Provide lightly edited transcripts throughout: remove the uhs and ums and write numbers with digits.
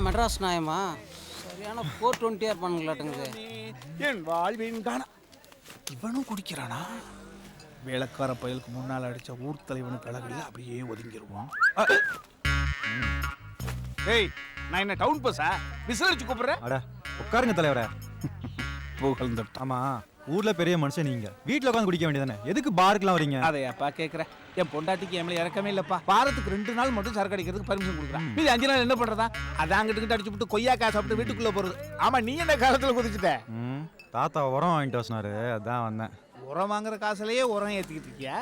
மெட்ராஸ் நாயமா சரியான 420 பண்ணுங்களாட்டுங்குது. என் வாழ்வின் காண இவனும் குடிக்கிறானா? வேலைக்கார பயலுக்கு முன்னால் அடிச்ச ஊர் தலைவனுக்கு அழகில் அப்படியே ஒதுங்கிடுவான். ஏய், நான் என்ன டவுன் பஸ்ஸா விசாரிச்சு கூப்பிடுறேன்? அட உட்காருங்க தலைவரே. புகழ்ந்துட்டு ஆமா, ஊர்ல பெரிய மனுஷன் நீங்க, வீட்டுல உட்காந்து குடிக்க வேண்டியதானே, எதுக்கு பாருக்குலாம் வரீங்க? அதையாப்பா கேட்குறேன். என் பொண்டாட்டிக்கு என் மேலே இறக்கமே இல்லைப்பா. வாரத்துக்கு 2 நாள் மட்டும் சரக்கு அடிக்கிறதுக்கு பர்மிஷன் கொடுக்குறான். மீதி 5 நாள் என்ன பண்றதா? அதான் அங்கிட்டு அடிச்சு விட்டு கொய்யாக்காய் சாப்பிட்டு வீட்டுக்குள்ள போறது. ஆமா, நீ என்ன காலத்துல குதிச்சுட்ட? தாத்தா உரம் வாங்கிட்டு வச்சினாரு, அதான் வந்தேன். உரம் வாங்குற காசுலயே உரம் ஏத்திக்கிட்டு இருக்கியா?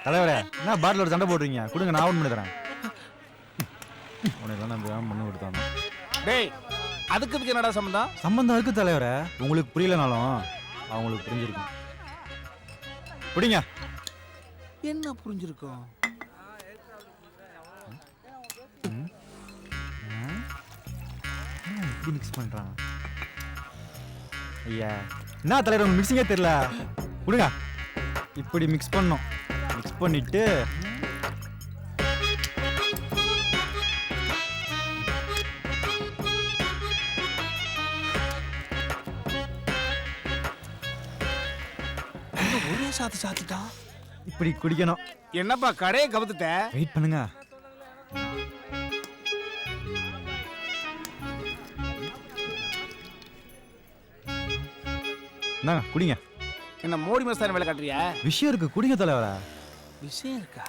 தலைவரே, என்ன பாட்டிலோட சண்டை போடுறீங்க? கொடுங்க, நான் ஆன் பண்ணி தரேன். உனக்கு நான் பண்ணி கொடுத்தாங்க. டேய், அதுக்கு என்னடா சம்பந்தம்? சம்பந்தம் இருக்கு தலைவரே, உங்களுக்கு புரியலனாலும் அவங்களுக்கு புரிஞ்சிருக்கும். பிடிங்க. என்ன புரிஞ்சிருக்கும்? எப்படி மிக்ஸ் பண்றாங்க? ஐயா, என்ன தலைவர் உங்களுக்கு மிக்சிங்கே தெரியல? கொடுங்க. இப்படி மிக்ஸ் பண்ணோம். மிக்ஸ் பண்ணிட்டு ஒரே சாத்திட்டா. இப்படி குடிக்கணும். என்னப்பா கடையை கவுத்துட்ட? வெயிட் பண்ணுங்க. என்ன குடிங்க. என்ன மோடி மஸ்தான வேலை காட்டுறியா? விஷயம் இருக்கு, குடிங்க தலைவரா. விஷயம் இருக்கா?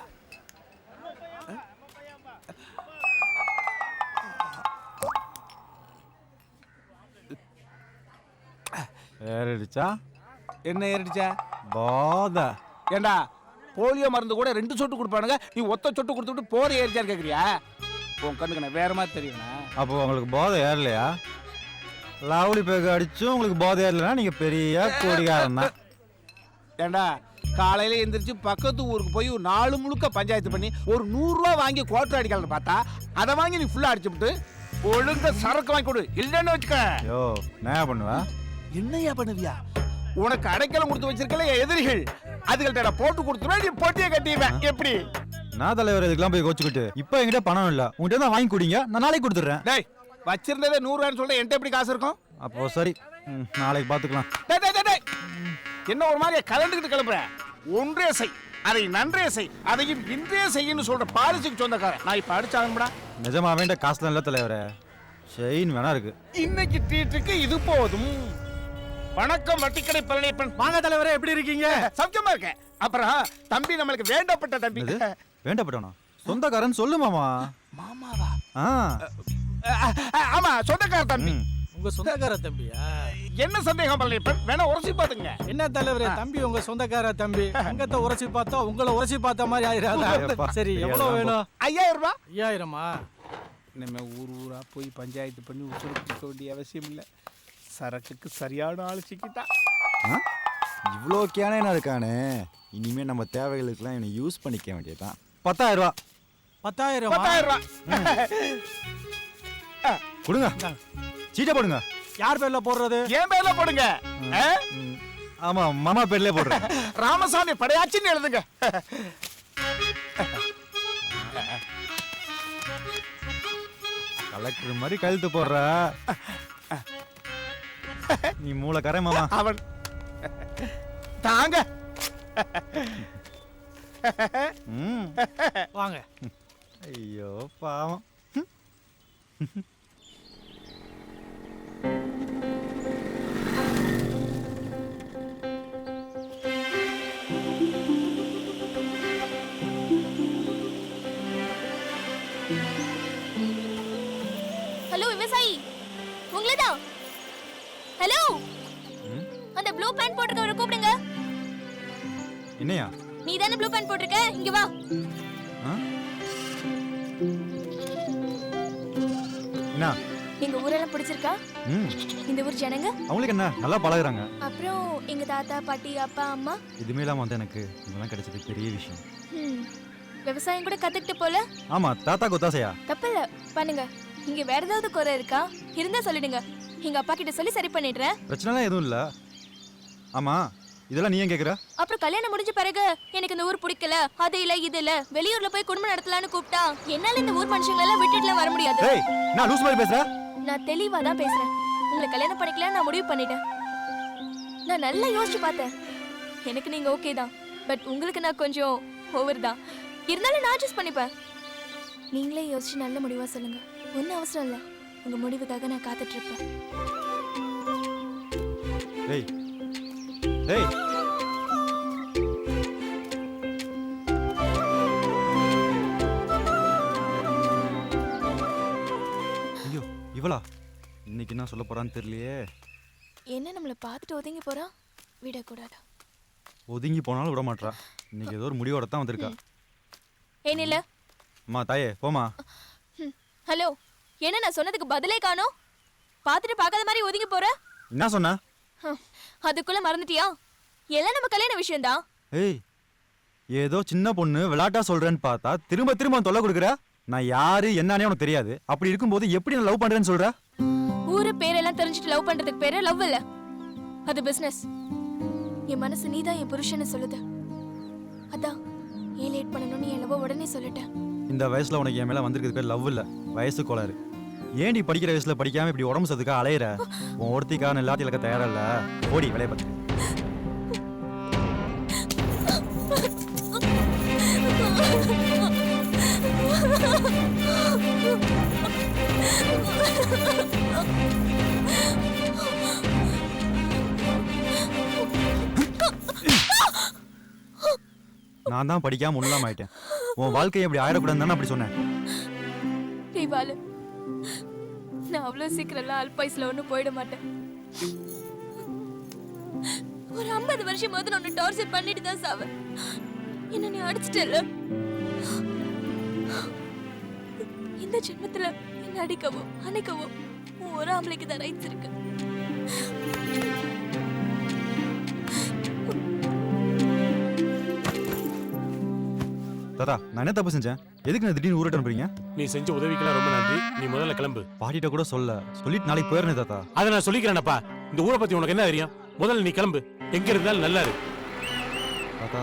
ஏறிடுச்சா? என்ன ஏறிடுச்சா? போத. ஏண்டா, போலியோ மருந்து கூட 2 சொட்டு கொடுப்பானுங்க, நீ ஒத்த சொட்டு கொடுத்துட்டு போற ஏறிச்சான்னு கேக்குறியா? உன் கண்ணுக்கு நான் வேற மாதிரி தெரியுமா? அப்போ உங்களுக்கு போதை ஏறலையா? லவ்லி பேக்கு அடிச்சும் உங்களுக்கு போதை ஏறலைன்னா நீங்க பெரிய குடிகாரன் தான். ஏண்டா, காலையில எந்திரிச்சு பக்கத்து ஊருக்கு போய் 4 முழுக்க பஞ்சாயத்து பண்ணி ஒரு 100 ரூபா வாங்கி குவார்டர் அடிக்கலாம்னு பார்த்தா அதை வாங்கி நீ ஃபுல்லா அடிச்சுட்டு ஒழுங்கா சரக்கு வாங்கி கொடு, இல்லைன்னு வச்சுக்க. யோ, நான் பண்ணுவா? என்னையா பண்ணுவியா? உனக்கு அடைக்கலம் கொடுத்து வச்சிருக்கல எதிரிகள், அதுகள்ட்ட போட்டு கொடுத்துருவேன், நீ போட்டியை கட்டிடுவேன். எப்படி? நான் தலைவர் இதுக்கெல்லாம் போய் கோச்சுக்கிட்டு இப்போ என்கிட்ட பணம் இல்லை, உங்ககிட்ட தான் வாங்கி குடிங்க, நான் நாளைக்கு கொடுத்துட்றேன். டேய், வச்சிருந்ததே 100 ரூபான்னு சொல்ல என்கிட்ட எப்படி காசு இருக்கும்? அப்போ சரி, நாளைக்கு பார்த்துக்கலாம். டேய் டேய் டேய், என்ன ஒரு மாதிரி கலந்துக்கிட்டு கிளம்புற? ஒன்றே செய், அதை நன்றே செய், அதையும் இன்றே செய்யன்னு சொல்ற பாலிசிக்கு சொந்தக்காரன் நான் இப்ப அடிச்சாங்கடா. நிஜமாவே என்கிட்ட காசுலாம் இல்லை தலைவரே, செயின் வேணா இருக்கு. இன்னைக்கு ட்ரீட்டுக்கு இது போதும். வணக்கம் வட்டிக்கடை பழனியப்பன். வாங்க தலைவரே, எப்படி இருக்கீங்க? சௌக்கியமா இருக்கேன். அப்புறம் தம்பி, நம்மளுக்கு வேண்டப்பட்ட தம்பி. வேண்டப்பட்டவனா? சொந்தக்காரன் சொல்லு மாமா. மாமாவா? ஆ, ஆமா, சொந்தக்கார தம்பி. உங்க சொந்தக்கார தம்பியா? என்ன சந்தேகம் பழனியப்பன்? வேணா உரசி பாத்துங்க. என்ன தலைவரே, தம்பி உங்க சொந்தக்கார தம்பி, அங்கத்தை உரசி பார்த்தா உங்களை உரசி பார்த்த மாதிரி ஆயிராதா? சரி, எவ்வளவு வேணும்? 5000 ரூபாய். 5000மா? நம்ம ஊர் ஊரா போய் பஞ்சாயத்து பண்ணி உசுறு கொடுக்க வேண்டிய அவசியம் இல்லை. சரக்குக்கு சரியான ஆள் சிக்கிட்டா. இவ்வளோ கேனா இருக்கானே, இனிமே நம்ம தேவைகளுக்கெல்லாம் இவனை யூஸ் பண்ணிக்க வேண்டியதுதான். 10000 ரூபா. 10000? 10000 ரூபாய் கொடுங்க. சீட்டை போடுங்க. யார் பேர்ல போடுறது? என் பேர்ல போடுங்க. ஆமா, மாமா பேர்லயே போடுறேன். ராமசாமி படையாச்சின்னு எழுதுங்க. கலெக்டர் மாதிரி கழுத்து போடுற நீ மூளைக்காரன் மாமா. அவன் தாங்க. வாங்க. ஐயோ பாவம். ஹலோ விவசாயி, உங்களதான். ஹலோ, அந்த ப்ளூ பேண்ட் போட்டுருக்கவரை கூப்பிடுங்க. என்னையா? நீ தானே ப்ளூ பேண்ட் போட்டிருக்க, இங்க வா. என்ன? எங்க ஊரெல்லாம் பிடிச்சிருக்கா? இந்த ஊர் ஜனங்க அவங்களுக்கு என்ன, நல்லா பழகுறாங்க. அப்புறம் எங்க தாத்தா பாட்டி அப்பா அம்மா இதுமே இல்லாம வந்து எனக்கு இதெல்லாம் கிடைச்சது பெரிய விஷயம். விவசாயம் கூட கத்துக்கிட்டு போல. ஆமா, தாத்தா கொத்தாசையா? தப்பில்ல, பண்ணுங்க. இங்க வேற ஏதாவது குறை இருக்கா? இருந்தா சொல்லிடுங்க, எங்க அப்பா கிட்ட சொல்லி சரி பண்ணிடுறேன். பிரச்சனைலாம் எதுவும் இல்ல. ஆமா, இதெல்லாம் நீ ஏன் கேக்குற? அப்புறம் கல்யாணம் முடிஞ்ச பிறகு எனக்கு இந்த ஊர் பிடிக்கல, அது இல்ல இது இல்ல, வெளியூர்ல போய் குடும்பம் நடத்தலாம்னு கூப்பிட்டா என்னால இந்த ஊர் மனுஷங்களை எல்லாம் விட்டுட்டுலாம் வர முடியாது. ஏய், நான் லூஸ் மாதிரி பேசுற? நான் தெளிவா தான் பேசுறேன். உங்களை கல்யாணம் பண்ணிக்கல நான் முடிவு பண்ணிட்டேன். நான் நல்லா யோசிச்சு பார்த்தேன். எனக்கு நீங்க ஓகே தான், பட் உங்களுக்கு நான் கொஞ்சம் ஓவர் தான். இருந்தாலும் நான் அட்ஜஸ்ட் பண்ணிப்பேன். நீங்களே யோசிச்சு நல்ல முடிவா சொல்லுங்க. ஒன்றும் அவசரம் இல்லை, உங்க முடிவுக்காக நான் காத்துட்டு இருப்பேன். ஏய் ஏய், ஐயோ இவளா? இன்னைக்கு என்ன சொல்ல போறான்னு தெரியலையே. என்ன நம்மளை பார்த்துட்டு ஒதுங்கி போறா? விடக்கூடாதா? ஒதுங்கி போனாலும் விட மாட்டா. இன்னைக்கு ஏதோ ஒரு முடிவோட தான் வந்திருக்கா. ஏன் இல்ல? அம்மா தாயே போமா. ஹலோ, என்ன நான் சொன்னதுக்கு பதிலே காணோம்? பார்த்துட்டு பார்க்காத மாதிரி ஒதுங்கி போற? என்ன சொன்ன? அதுக்குள்ள மறந்துட்டியா? எல்லாம் நம்ம கல்யாண விஷயம்தான். ஏய், ஏதோ சின்ன பொண்ணு விளையாட்டா சொல்றேன்னு பார்த்தா திரும்ப திரும்ப தொல்லை கொடுக்குற. நான் யாரு என்னன்னே உனக்கு தெரியாது. அப்படி இருக்கும்போது எப்படி நான் லவ் பண்றேன்னு சொல்ற? ஊரு பேரெல்லாம் தெரிஞ்சுட்டு லவ் பண்றதுக்கு பேரு லவ் இல்ல, அது பிசினஸ். என் மனசு நீதான் என் புருஷன்னு சொல்லுது. அதான் ஏன் லேட் பண்ணணும்னு என் லவ் உடனே சொல்லிட்டேன். இந்த வயசுல உனக்கு என் மேல வந்திருக்கிறது பேர் லவ் இல்ல, வயசு கோளாறு. ஏன் நீ படிக்கிற வயசுல படிக்காம இப்படி உடம்பு சத்துக்கா அலையிற? உன் ஒருத்திக்கான எல்லாத்தையும் இழக்க தயாரா இல்ல. ஓடி விளைய பார்த்து. நான் தான் படிக்காம முன்னாம ஆயிட்டேன். உன் வாழ்க்கையை இப்படி ஆயிடக்கூடாதுன்னு அப்படி சொன்னேன். நான் அவ்வளவு சீக்கிரம் அல்பாயுஸ்ல ஒன்னும் போயிட மாட்டேன். ஒரு 50 வருஷம் போது நான் டார்ச்சர் பண்ணிட்டு தான் சாவேன். என்ன நீ அடிச்சிட்டல? இந்த ஜென்மத்துல என்ன அடிக்கவோ அணைக்கவோ ஒரு ஆம்பளைக்கு தான் ரைட்ஸ் இருக்கு. தாத்தா, நான் என்ன தப்பு செஞ்சேன்? எதுக்கு நான் திடீர்னு ஊரட்டம் போறீங்க? நீ செஞ்ச உதவிக்கெல்லாம் ரொம்ப நன்றி. நீ முதல்ல கிளம்பு. பாட்டிட்ட கூட சொல்லிட்டு நாளைக்கு போயிடுறேன் தாத்தா. அதை நான் சொல்லிக்கிறேனப்பா. இந்த ஊரை பத்தி உனக்கு என்ன தெரியும்? முதல்ல நீ கிளம்பு. எங்க இருந்தாலும் நல்லா இரு. தாத்தா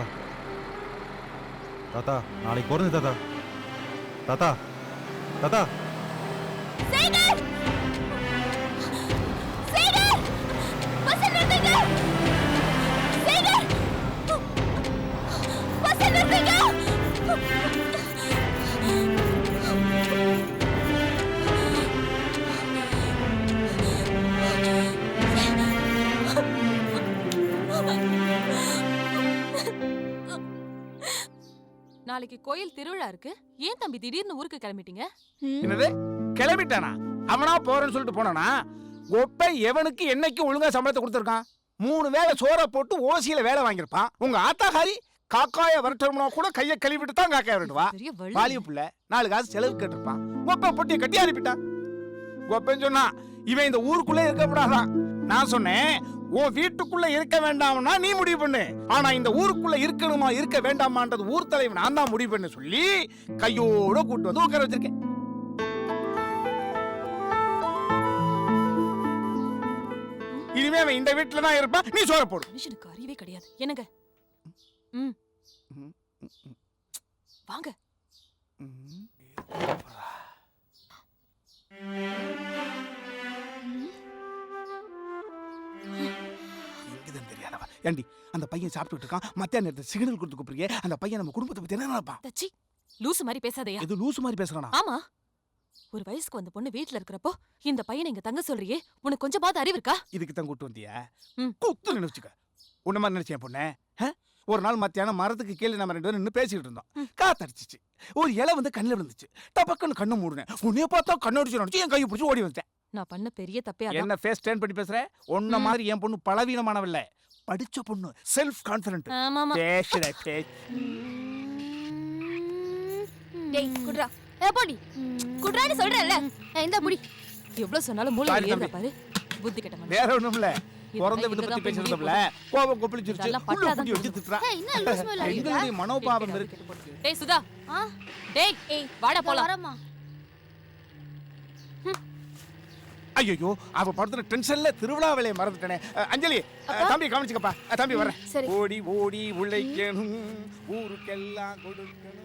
தாத்தா, நாளைக்கு போறது தாத்தா. தாத்தா தாத்தா சேகர்! சேகர்! பஸ் நிறுத்துங்க! சேகர்! பஸ் நிறுத்துங்க! நாளைக்கு கோயில் திருவிழா இருக்கு. ஏன் தம்பி திடீர்னு ஊருக்கு கிளம்பிட்டீங்க? என்னது கிளம்பிட்டானா? அவனா போறேன்னு சொல்லிட்டு போனானா? ஒப்பை எவனுக்கு என்னைக்கு ஒழுங்கா சம்பளத்தை கொடுத்துருக்கான்? 3 வேளை சோற போட்டு ஓசியில வேலை வாங்கியிருப்பான். உங்க ஆத்தாகாரி காக்காய வரட்டோம்னா கூட கையை கழுவிட்டு தான் காக்காய வரட்டுவா. வாலிய புள்ள 4 காசு செலவு கேட்டிருப்பான். ஒப்பை பொட்டியை கட்டி அனுப்பிட்டான். ஒப்பன்னு சொன்னா இவன் இந்த ஊருக்குள்ளே இருக்கக்கூடாதான். நான் சொன்னேன், உன் வீட்டுக்குள்ள இருக்க வேண்டாம்னா நீ முடிவு பண்ணு. ஆனா இந்த ஊருக்குள்ள இருக்கணுமா இருக்க வேண்டாமான்றது ஊர் தலைவன் நான் தான் முடிவு பண்ணு சொல்லி கையோட கூட்டு வந்து உட்கார வச்சிருக்கேன். இனிமே அவன் இந்த வீட்டுல தான் இருப்பான். நீ சோற போடு. மனுஷனுக்கு அறிவே கிடையாது. என்னங்க? வாங்க. ஏண்டி அந்த பையன் சாப்பிட்டுட்டு இருக்கான், மத்தியான நேரத்துல சிக்னல் கொடுத்து கூப்பிடுறீங்க. அந்த பையன் நம்ம குடும்பத்தை பத்தி என்ன நினைப்பான்? தச்சி லூசு மாதிரி பேசாதயா. இது லூசு மாதிரி பேசுறானா? ஆமா, ஒரு வயசுக்கு வந்த பொண்ணு வீட்ல இருக்கிறப்போ இந்த பையனை இங்க தங்க சொல்றியே, உனக்கு கொஞ்சமாவது அறிவு இருக்கா? இதுக்கு தான் கூட்டு வந்தியா? குத்து நினைச்சுக்க. உன்ன மாதிரி நினைச்சேன் பொண்ணே. ஒரு நாள் மத்தியானம் மரத்துக்கு கீழே நம்ம 2 பேரும் நின்று பேசிக்கிட்டு இருந்தோம். காத்தடிச்சிச்சு. ஒரு இலை வந்து கண்ணில் விழுந்துச்சு. டபக்குன்னு கண்ணு மூடுனேன். உன்னைய பார்த்தா கண்ணடிச்சு நினைச்சு என் கையை பிடிச்சி ஓடி வந்துட்டேன். நான் பண்ண பெரிய தப்பே. என்ன ஃபேஸ் டர்ன் பண்ணி பேசுற? உன்ன மாதிரி என் பொண்ணு பலவீனமானவல்ல, படிச்ச பொண்ணு, செல்ஃப் கான்ஃபிடென்ட். ஆமாமா. பேசுடா பேசு. டேய் குட்ரா. போடி. குட்ரான்னு சொல்றேன்ல. இந்த புடி. எவ்வளவு சொன்னாலும் மூளை ஏறுதா பாரு. புத்தி கெட்ட மனுஷன். வேற ஒண்ணும் இல்ல. பிறந்த விட்டு பத்தி பேசுறதுல கோபம் கொப்பளிச்சிருச்சு. உள்ள புடி வச்சு திட்றா. என்ன லூஸ் மேல அடிக்குற? எங்களுடைய மனோபாவம் இருக்கு. டேய் சுதா. டேய் வாடா போலாம். வரமா. ஐயோ அவ படுத்துன டென்ஷன்ல திருவிழா வேலையை மறந்துட்டேனே. அஞ்சலி தம்பி கவனிச்சுக்கப்பா. தம்பி வரேன். சரி. ஓடி ஓடி உழைக்கணும் ஊருக்கெல்லாம் கொடுக்கணும்.